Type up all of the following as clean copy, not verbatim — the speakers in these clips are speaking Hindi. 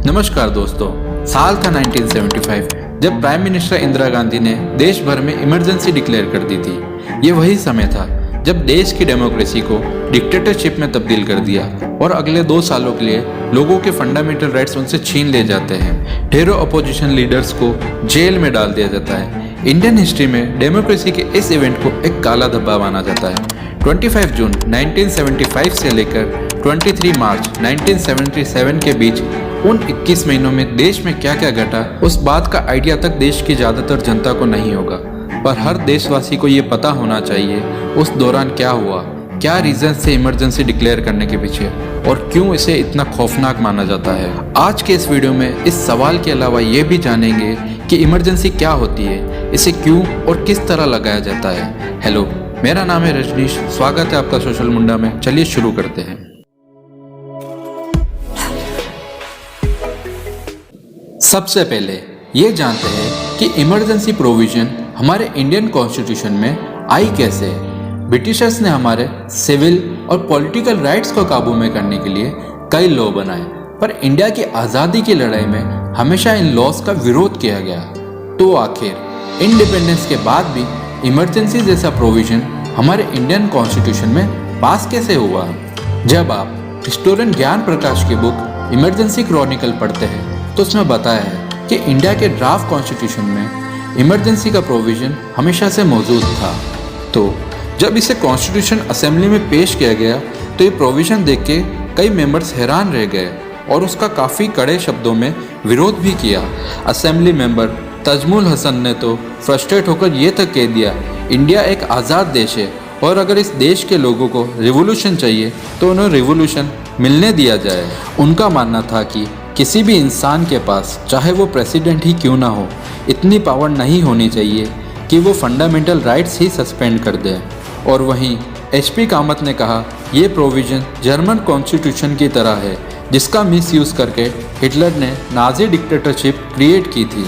नमस्कार दोस्तों। साल था 1975 जब प्राइम मिनिस्टर इंदिरा गांधी ने देश भर में इमरजेंसी डिक्लेयर कर दी थी। ये वही समय था जब देश की डेमोक्रेसी को डिक्टेटरशिप में तब्दील कर दिया और अगले 2 सालों के लिए लोगों के फंडामेंटल राइट्स उनसे छीन ले जाते हैं। ढेरों अपोजिशन लीडर्स को जेल में डाल दिया जाता है। इंडियन हिस्ट्री में डेमोक्रेसी के इस इवेंट को एक काला धब्बा माना जाता है। 25 जून 1975 से लेकर 23 मार्च 1977 के बीच उन 21 महीनों में देश में क्या क्या घटा, उस बात का आइडिया तक देश की ज़्यादातर जनता को नहीं होगा, पर हर देशवासी को ये पता होना चाहिए उस दौरान क्या हुआ, क्या रीजन से इमरजेंसी डिक्लेयर करने के पीछे और क्यों इसे इतना खौफनाक माना जाता है। आज के इस वीडियो में इस सवाल के अलावा ये भी जानेंगे कि इमरजेंसी क्या होती है, इसे क्यों और किस तरह लगाया जाता है। हेलो, मेरा नाम है रजनीश, स्वागत है आपका सोशल मुंडा में। चलिए शुरू करते हैं। सबसे पहले ये जानते हैं कि इमरजेंसी प्रोविजन हमारे इंडियन कॉन्स्टिट्यूशन में आई कैसे। ब्रिटिशर्स ने हमारे सिविल और पॉलिटिकल राइट्स को काबू में करने के लिए कई लॉ बनाए, पर इंडिया की आज़ादी की लड़ाई में हमेशा इन लॉज का विरोध किया गया। तो आखिर इंडिपेंडेंस के बाद भी इमरजेंसी जैसा प्रोविजन हमारे इंडियन कॉन्स्टिट्यूशन में पास कैसे हुआ। जब आप हिस्टोरियन ज्ञान प्रकाश की बुक इमरजेंसी क्रॉनिकल पढ़ते हैं तो उसमें बताया है कि इंडिया के ड्राफ्ट कॉन्स्टिट्यूशन में इमरजेंसी का प्रोविजन हमेशा से मौजूद था। तो जब इसे कॉन्स्टिट्यूशन असेंबली में पेश किया गया तो ये प्रोविजन देख के कई मेंबर्स हैरान रह गए और उसका काफ़ी कड़े शब्दों में विरोध भी किया। असेंबली मेंबर तजमुल हसन ने तो फ्रस्ट्रेट होकर ये तक कह दिया, इंडिया एक आज़ाद देश है और अगर इस देश के लोगों को रिवोल्यूशन चाहिए तो उन्हें रिवोल्यूशन मिलने दिया जाए। उनका मानना था कि किसी भी इंसान के पास, चाहे वो प्रेसिडेंट ही क्यों ना हो, इतनी पावर नहीं होनी चाहिए कि वो फंडामेंटल राइट्स ही सस्पेंड कर दे। और वहीं HP कामत ने कहा, ये प्रोविज़न जर्मन कॉन्स्टिट्यूशन की तरह है जिसका मिसयूज़ करके हिटलर ने नाजी डिक्टेटरशिप क्रिएट की थी।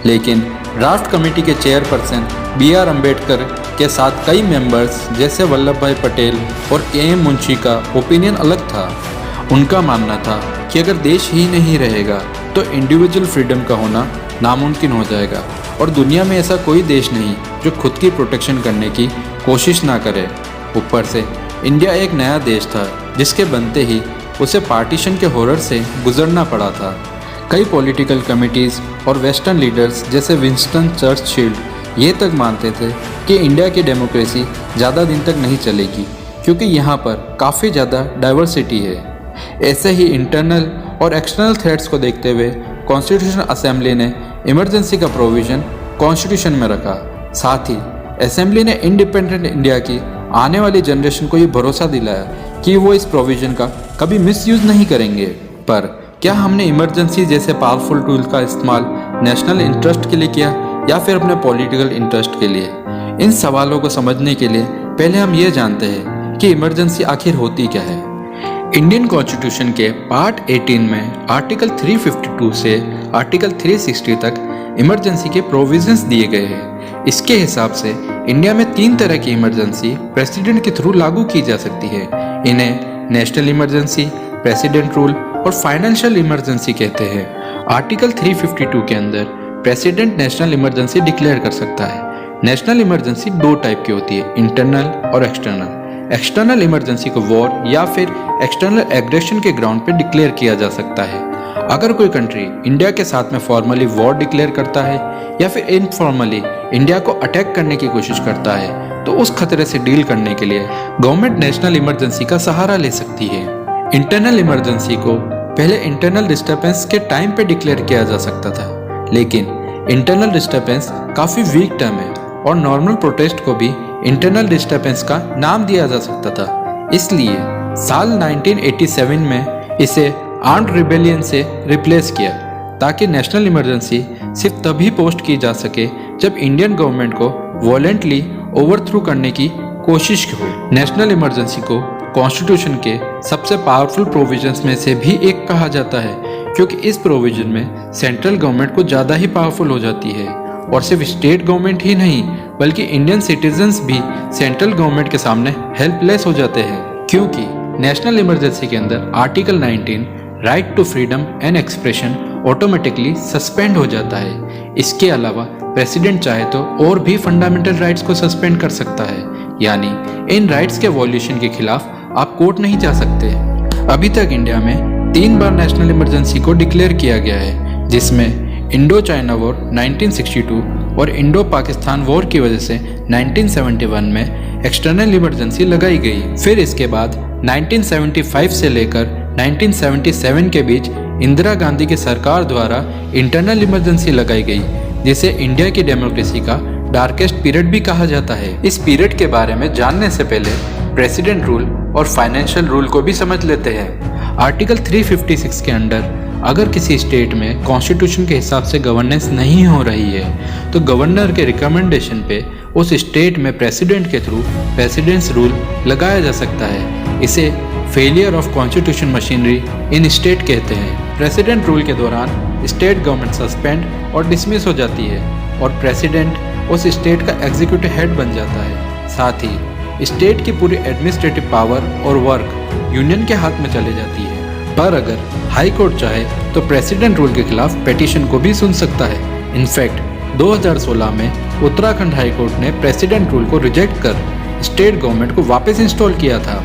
लेकिन ड्राफ्ट कमेटी के चेयरपर्सन BR अम्बेडकर के साथ कई मेंबर्स जैसे वल्लभ भाई पटेल और KM मुंशी का ओपिनियन अलग था। उनका मानना था कि अगर देश ही नहीं रहेगा तो इंडिविजुअल फ्रीडम का होना नामुमकिन हो जाएगा और दुनिया में ऐसा कोई देश नहीं जो खुद की प्रोटेक्शन करने की कोशिश ना करे। ऊपर से इंडिया एक नया देश था जिसके बनते ही उसे पार्टीशन के हॉरर से गुजरना पड़ा था। कई पॉलिटिकल कमिटीज़ और वेस्टर्न लीडर्स जैसे विंस्टन चर्चिल ये तक मानते थे कि इंडिया की डेमोक्रेसी ज़्यादा दिन तक नहीं चलेगी क्योंकि यहाँ पर काफ़ी ज़्यादा डाइवर्सिटी है। ऐसे ही इंटरनल और एक्सटर्नल थ्रेट्स को देखते हुए कॉन्स्टिट्यूशन असेंबली ने इमरजेंसी का प्रोविज़न कॉन्स्टिट्यूशन में रखा। साथ ही असेंबली ने इंडिपेंडेंट इंडिया की आने वाली जनरेशन को ये भरोसा दिलाया कि वो इस प्रोविज़न का कभी मिसयूज़ नहीं करेंगे। पर क्या हमने इमरजेंसी जैसे पावरफुल टूल का इस्तेमाल नेशनल इंटरेस्ट के लिए किया या फिर अपने पॉलिटिकल इंटरेस्ट के लिए? इन सवालों को समझने के लिए पहले हम ये जानते हैं कि इमरजेंसी आखिर होती क्या है। इंडियन कॉन्स्टिट्यूशन के पार्ट 18 में आर्टिकल 352 से आर्टिकल 360 तक इमरजेंसी के प्रोविजंस दिए गए हैं। इसके हिसाब से इंडिया में 3 तरह की इमरजेंसी प्रेसिडेंट के थ्रू लागू की जा सकती है। इन्हें नेशनल इमरजेंसी, प्रेसिडेंट रूल और फाइनेंशियल इमरजेंसी कहते हैं। आर्टिकल 352 के अंदर प्रेसिडेंट नेशनल इमरजेंसी डिक्लेयर कर सकता है। नेशनल इमरजेंसी 2 टाइप की होती है, इंटरनल और एक्सटर्नल। एक्सटर्नल इमरजेंसी को वॉर या फिर एक्सटर्नल एग्रेशन के ग्राउंड पे डिक्लेयर किया जा सकता है। अगर कोई कंट्री इंडिया के साथ में फॉर्मली वॉर डिक्लेयर करता है या फिर इनफॉर्मली इंडिया को अटैक करने की कोशिश करता है तो उस खतरे से डील करने के लिए गवर्नमेंट नेशनल इमरजेंसी का सहारा ले सकती है। इंटरनल इमरजेंसी को पहले इंटरनल डिस्टर्बेंस के टाइम पे डिक्लेयर किया जा सकता था, लेकिन इंटरनल डिस्टर्बेंस काफ़ी वीक टर्म है और नॉर्मल प्रोटेस्ट को भी इंटरनल डिस्टर्बेंस का नाम दिया जा सकता था। इसलिए साल 1987 में इसे आर्म्ड रिबेलियन से रिप्लेस किया ताकि नेशनल इमरजेंसी सिर्फ तभी पोस्ट की जा सके जब इंडियन गवर्नमेंट को वॉलेंटली ओवरथ्रो करने की कोशिश हो। नेशनल इमरजेंसी को कॉन्स्टिट्यूशन के सबसे पावरफुल प्रोविजंस में से भी एक कहा जाता है क्योंकि इस प्रोविजन में सेंट्रल गवर्नमेंट को ज़्यादा ही पावरफुल हो जाती है और सिर्फ स्टेट गवर्नमेंट ही नहीं बल्कि इंडियन सिटीजन्स भी सेंट्रल गवर्नमेंट के सामने हेल्पलेस हो जाते हैं, क्योंकि नेशनल इमरजेंसी के अंदर article 19 right to freedom and expression automatically suspend हो जाता है। इसके अलावा प्रेसिडेंट चाहे तो और भी फंडामेंटल राइट्स को सस्पेंड कर सकता है, यानी इन राइट्स के वॉल्यूशन के खिलाफ आप कोर्ट नहीं जा सकते। अभी तक इंडिया में 3 बार नेशनल इमरजेंसी को डिक्लेयर किया गया है, जिसमें इंडो चाइना वॉर 1962 और इंडो पाकिस्तान वॉर की वजह से 1971 में एक्सटर्नल इमरजेंसी लगाई गई। फिर इसके बाद 1975 से लेकर 1977 के बीच इंदिरा गांधी की सरकार द्वारा इंटरनल इमरजेंसी लगाई गई, जिसे इंडिया की डेमोक्रेसी का डार्केस्ट पीरियड भी कहा जाता है। इस पीरियड के बारे में जानने से पहले प्रेसिडेंट रूल और फाइनेंशियल रूल को भी समझ लेते हैं। आर्टिकल 356 के अंडर अगर किसी स्टेट में कॉन्स्टिट्यूशन के हिसाब से गवर्नेंस नहीं हो रही है तो गवर्नर के रिकमेंडेशन पे उस स्टेट में प्रेसिडेंट के थ्रू प्रेसिडेंट्स रूल लगाया जा सकता है। इसे failure of constitution machinery in state कहते हैं। प्रेसिडेंट रूल के दौरान स्टेट गवर्नमेंट सस्पेंड और डिसमिस हो जाती है और प्रेसिडेंट उस स्टेट का एग्जीक्यूटिव हेड बन जाता है। साथ ही स्टेट की पूरी एडमिनिस्ट्रेटिव पावर और वर्क यूनियन के हाथ में चली जाती है। पर अगर हाई कोर्ट चाहे तो प्रेसिडेंट रूल के खिलाफ पिटीशन को भी सुन सकता है। इनफैक्ट 2016 में उत्तराखंड हाई कोर्ट ने प्रेसिडेंट रूल को रिजेक्ट कर स्टेट गवर्नमेंट को वापस इंस्टॉल किया था।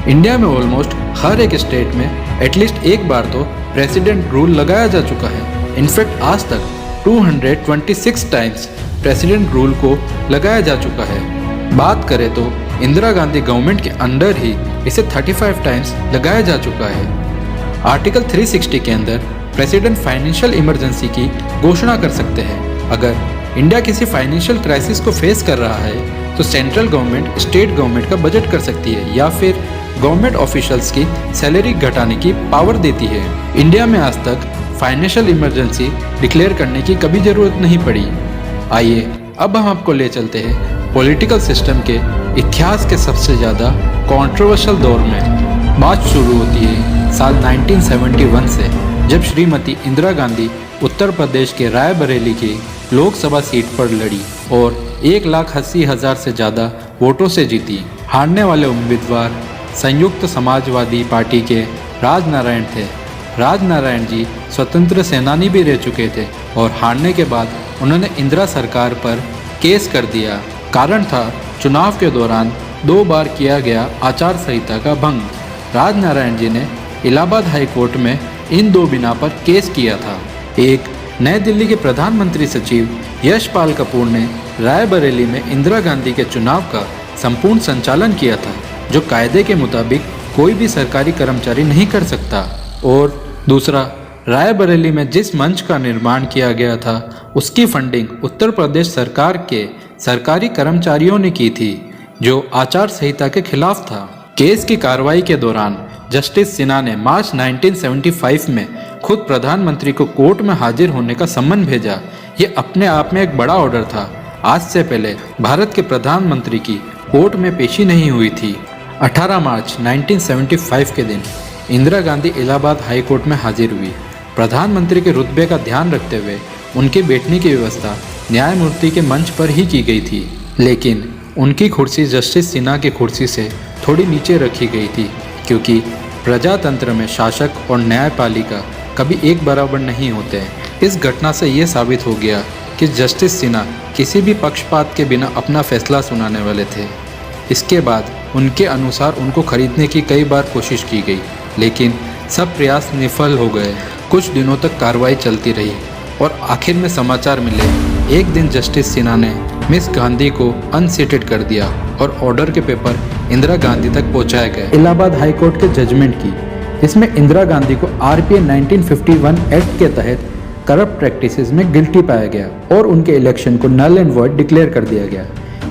इंडिया में ऑलमोस्ट हर एक स्टेट में एटलीस्ट एक बार तो प्रेसिडेंट रूल लगाया जा चुका है। इनफैक्ट आज तक 226 टाइम्स प्रेसिडेंट रूल को लगाया जा चुका है। बात करें तो इंदिरा गांधी गवर्नमेंट के अंडर ही इसे 35 टाइम्स लगाया जा चुका है। आर्टिकल 360 के अंदर प्रेसिडेंट फाइनेंशियल इमरजेंसी की घोषणा कर सकते हैं। अगर इंडिया किसी फाइनेंशियल क्राइसिस को फेस कर रहा है तो सेंट्रल गवर्नमेंट स्टेट गवर्नमेंट का बजट कर सकती है या फिर गवर्नमेंट ऑफिशियल्स की सैलरी घटाने की पावर देती है। इंडिया में आज तक फाइनेंशियल इमरजेंसी डिक्लेयर करने की कभी ज़रूरत नहीं पड़ी। आइए अब हम आपको ले चलते हैं पॉलिटिकल सिस्टम के इतिहास के सबसे ज़्यादा कंट्रोवर्शियल दौर में। बात शुरू होती है साल 1971 से, जब श्रीमती इंदिरा गांधी उत्तर प्रदेश के रायबरेली की लोकसभा सीट पर लड़ी और 1,80,000 से ज़्यादा वोटों से जीती। हारने वाले उम्मीदवार संयुक्त समाजवादी पार्टी के राजनारायण थे। राजनारायण जी स्वतंत्र सेनानी भी रह चुके थे और हारने के बाद उन्होंने इंदिरा सरकार पर केस कर दिया। कारण था चुनाव के दौरान 2 बार किया गया आचार संहिता का भंग। राजनारायण जी ने इलाहाबाद हाई कोर्ट में इन 2 बिना पर केस किया था। एक, नई दिल्ली के प्रधानमंत्री सचिव यशपाल कपूर ने रायबरेली में इंदिरा गांधी के चुनाव का संपूर्ण संचालन किया था, जो कायदे के मुताबिक कोई भी सरकारी कर्मचारी नहीं कर सकता। और दूसरा, रायबरेली में जिस मंच का निर्माण किया गया था उसकी फंडिंग उत्तर प्रदेश सरकार के सरकारी कर्मचारियों ने की थी, जो आचार संहिता के खिलाफ था। केस की कार्रवाई के दौरान जस्टिस सिन्हा ने मार्च 1975 में खुद प्रधानमंत्री को कोर्ट में हाजिर होने का सम्मन भेजा। ये अपने आप में एक बड़ा ऑर्डर था। आज से पहले भारत के प्रधानमंत्री की कोर्ट में पेशी नहीं हुई थी। 18 मार्च 1975 के दिन इंदिरा गांधी इलाहाबाद हाई कोर्ट में हाजिर हुई। प्रधानमंत्री के रुतबे का ध्यान रखते हुए उनके बैठने की व्यवस्था न्यायमूर्ति के मंच पर ही की गई थी, लेकिन उनकी कुर्सी जस्टिस सिन्हा की कुर्सी से थोड़ी नीचे रखी गई थी, क्योंकि प्रजातंत्र में शासक और न्यायपालिका कभी एक बराबर नहीं होते। इस घटना से ये साबित हो गया कि जस्टिस सिन्हा किसी भी पक्षपात के बिना अपना फैसला सुनाने वाले थे। इसके बाद उनके अनुसार उनको खरीदने की कई बार कोशिश की गई, लेकिन सब प्रयास निष्फल हो गए। कुछ दिनों तक कार्रवाई चलती रही और आखिर में समाचार मिले। एक दिन जस्टिस सिन्हा ने मिस गांधी को अनसीटेड कर दिया और ऑर्डर के पेपर इंदिरा गांधी तक पहुंचाए गए। इलाहाबाद हाई कोर्ट के जजमेंट की, जिसमें इंदिरा गांधी को आरपीए 1951 एक्ट के तहत करप्ट प्रैक्टिसेस में गिल्टी पाया गया और उनके इलेक्शन को नल एंड वॉइड डिक्लेयर कर दिया गया,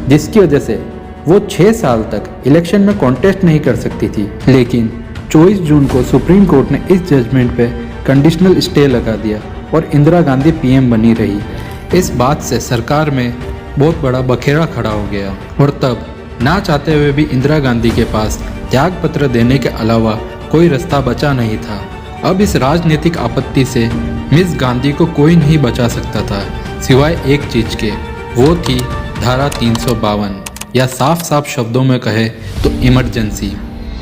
जिसकी वजह से वो 6 साल तक इलेक्शन में कॉन्टेस्ट नहीं कर सकती थी। लेकिन 24 जून को सुप्रीम कोर्ट ने इस जजमेंट पे कंडीशनल स्टे लगा दिया और इंदिरा गांधी पीएम बनी रही। इस बात से सरकार में बहुत बड़ा बखेड़ा खड़ा हो गया और तब ना चाहते हुए भी इंदिरा गांधी के पास त्याग पत्र देने के अलावा कोई रास्ता बचा नहीं था। अब इस राजनीतिक आपत्ति से मिस गांधी को कोई नहीं बचा सकता था, सिवाय एक चीज के, वो थी धारा 352, या साफ साफ शब्दों में कहे तो इमरजेंसी।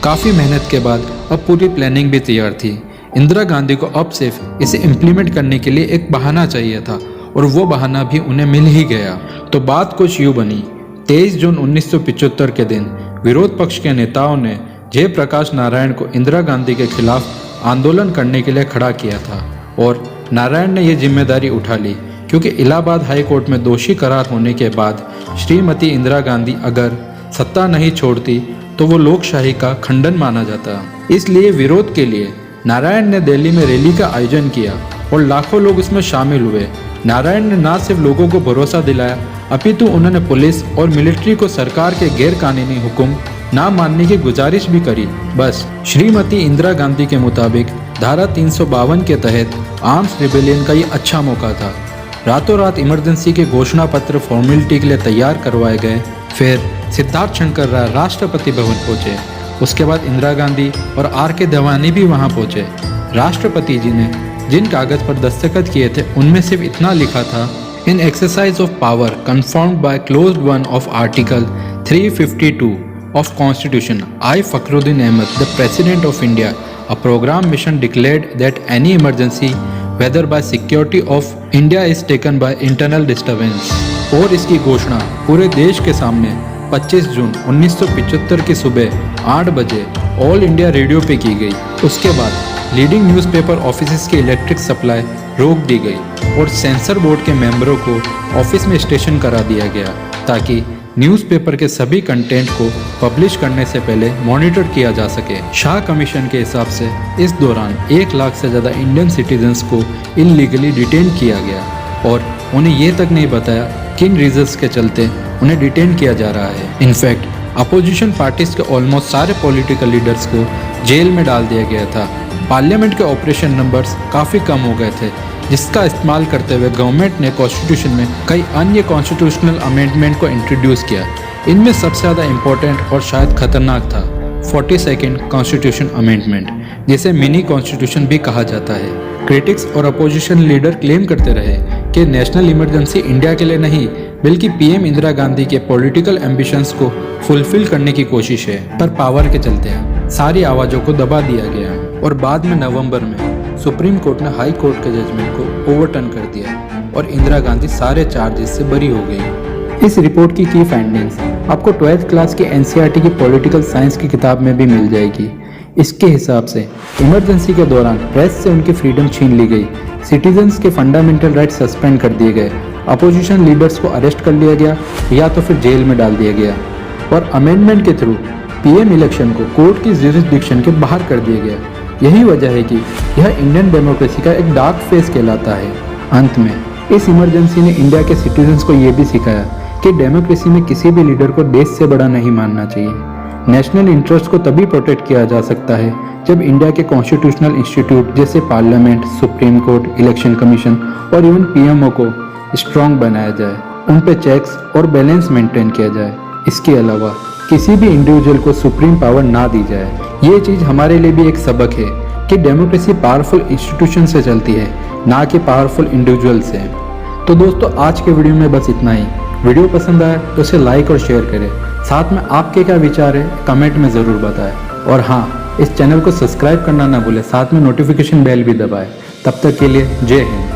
काफ़ी मेहनत के बाद अब पूरी प्लानिंग भी तैयार थी। इंदिरा गांधी को अब सिर्फ इसे इम्प्लीमेंट करने के लिए एक बहाना चाहिए था और वो बहाना भी उन्हें मिल ही गया। तो बात कुछ यूँ बनी। 23 जून 1975 के दिन विरोध पक्ष के नेताओं ने जयप्रकाश नारायण को इंदिरा गांधी के खिलाफ आंदोलन करने के लिए खड़ा किया था और नारायण ने यह जिम्मेदारी उठा ली क्योंकि इलाहाबाद हाई कोर्ट में दोषी करार होने के बाद श्रीमती इंदिरा गांधी अगर सत्ता नहीं छोड़ती तो वो लोकशाही का खंडन माना जाता। इसलिए विरोध के लिए नारायण ने दिल्ली में रैली का आयोजन किया और लाखों लोग इसमें शामिल हुए। नारायण ने न सिर्फ लोगों को भरोसा दिलाया अपितु उन्होंने पुलिस और मिलिट्री को सरकार के गैर कानूनी हुक्म ना मानने की गुजारिश भी करी। बस श्रीमती इंदिरा गांधी के मुताबिक धारा 352 के तहत आर्म्स रिबेलियन का ये अच्छा मौका था। रातों रात इमरजेंसी के घोषणा पत्र फॉर्मेलिटी के लिए तैयार करवाए गए। फिर सिद्धार्थ शंकर राय राष्ट्रपति भवन पहुंचे। उसके बाद इंदिरा गांधी और R.K. दवानी भी वहां पहुंचे। राष्ट्रपति जी ने जिन कागज पर दस्तखत किए थे उनमें सिर्फ इतना लिखा था, in exercise of power conferred by clause one of article 352 of Constitution, I Fakhruddin Ahmed, the President of India, a program mission declared that any emergency, whether by security of India, is taken by internal disturbance। और इसकी घोषणा पूरे देश के सामने 25 जून 1975 की सुबह 8 बजे ऑल इंडिया रेडियो पे की गई। उसके बाद लीडिंग न्यूज़पेपर ऑफिसेज की इलेक्ट्रिक सप्लाई रोक दी गई और सेंसर बोर्ड के मेंबरों को ऑफिस में स्टेशन करा दिया गया ताकि न्यूज़पेपर के सभी कंटेंट को पब्लिश करने से पहले मॉनिटर किया जा सके। शाह कमीशन के हिसाब से इस दौरान 1 लाख से ज़्यादा इंडियन सिटीजन्स को इलीगली डिटेन किया गया और उन्हें ये तक नहीं बताया किन रीजंस के चलते उन्हें डिटेन किया जा रहा है। इनफैक्ट अपोजिशन पार्टीज के ऑलमोस्ट सारे पॉलिटिकल लीडर्स को जेल में डाल दिया गया था। पार्लियामेंट के ऑपरेशन नंबर्स काफ़ी कम हो गए थे, जिसका इस्तेमाल करते हुए गवर्नमेंट ने कॉन्स्टिट्यूशन में कई अन्य कॉन्स्टिट्यूशनल अमेंडमेंट को इंट्रोड्यूस किया। इनमें सबसे ज़्यादा इम्पोर्टेंट और शायद खतरनाक था 42nd कॉन्स्टिट्यूशन अमेंडमेंट, जिसे मिनी कॉन्स्टिट्यूशन भी कहा जाता है। क्रिटिक्स और अपोजिशन लीडर क्लेम करते रहे कि नेशनल इमरजेंसी इंडिया के लिए नहीं बल्कि पीएम इंदिरा गांधी के पॉलिटिकल एम्बिशंस को फुलफिल करने की कोशिश है, पर पावर के चलते सारी आवाज़ों को दबा दिया गया और बाद में नवंबर में सुप्रीम कोर्ट ने हाई कोर्ट के जजमेंट को ओवरटर्न कर दिया और इंदिरा गांधी सारे चार्जेस से बरी हो गई। इस रिपोर्ट की फाइंडिंग्स आपको 12th क्लास की NCERT की पॉलिटिकल साइंस की किताब में भी मिल जाएगी। इसके हिसाब से इमरजेंसी के दौरान प्रेस से उनकी फ्रीडम छीन ली गई, सिटीजन्स के फंडामेंटल राइट्स सस्पेंड कर दिए गए, अपोजिशन लीडर्स को अरेस्ट कर लिया गया या तो फिर जेल में डाल दिया गया और अमेंडमेंट के थ्रू PM इलेक्शन को कोर्ट की ज्यूरिसडिक्शन के बाहर कर दिया गया। यही वजह है कि यह इंडियन डेमोक्रेसी का एक डार्क फेज कहलाता है। अंत में इस इमरजेंसी ने इंडिया के सिटीजन्स को यह भी सिखाया कि डेमोक्रेसी में किसी भी लीडर को देश से बड़ा नहीं मानना चाहिए। नेशनल इंटरेस्ट को तभी प्रोटेक्ट किया जा सकता है जब इंडिया के कॉन्स्टिट्यूशनल इंस्टीट्यूट जैसे parliament, supreme court, election commission और इवन PMO को स्ट्रॉन्ग बनाया जाए, उन पे चेक्स और बैलेंस मेंटेन किया जाए। इसके अलावा किसी भी इंडिविजुअल को सुप्रीम पावर ना दी जाए। ये चीज़ हमारे लिए भी एक सबक है कि डेमोक्रेसी पावरफुल इंस्टीट्यूशन से चलती है, ना कि पावरफुल इंडिविजुअल से। तो दोस्तों आज के वीडियो में बस इतना ही। वीडियो पसंद आया तो उसे लाइक और शेयर करें। साथ में आपके क्या विचार है कमेंट में ज़रूर बताएं। और हाँ, इस चैनल को सब्सक्राइब करना ना भूलें, साथ में नोटिफिकेशन बेल भी दबाएं। तब तक के लिए जय हिंद।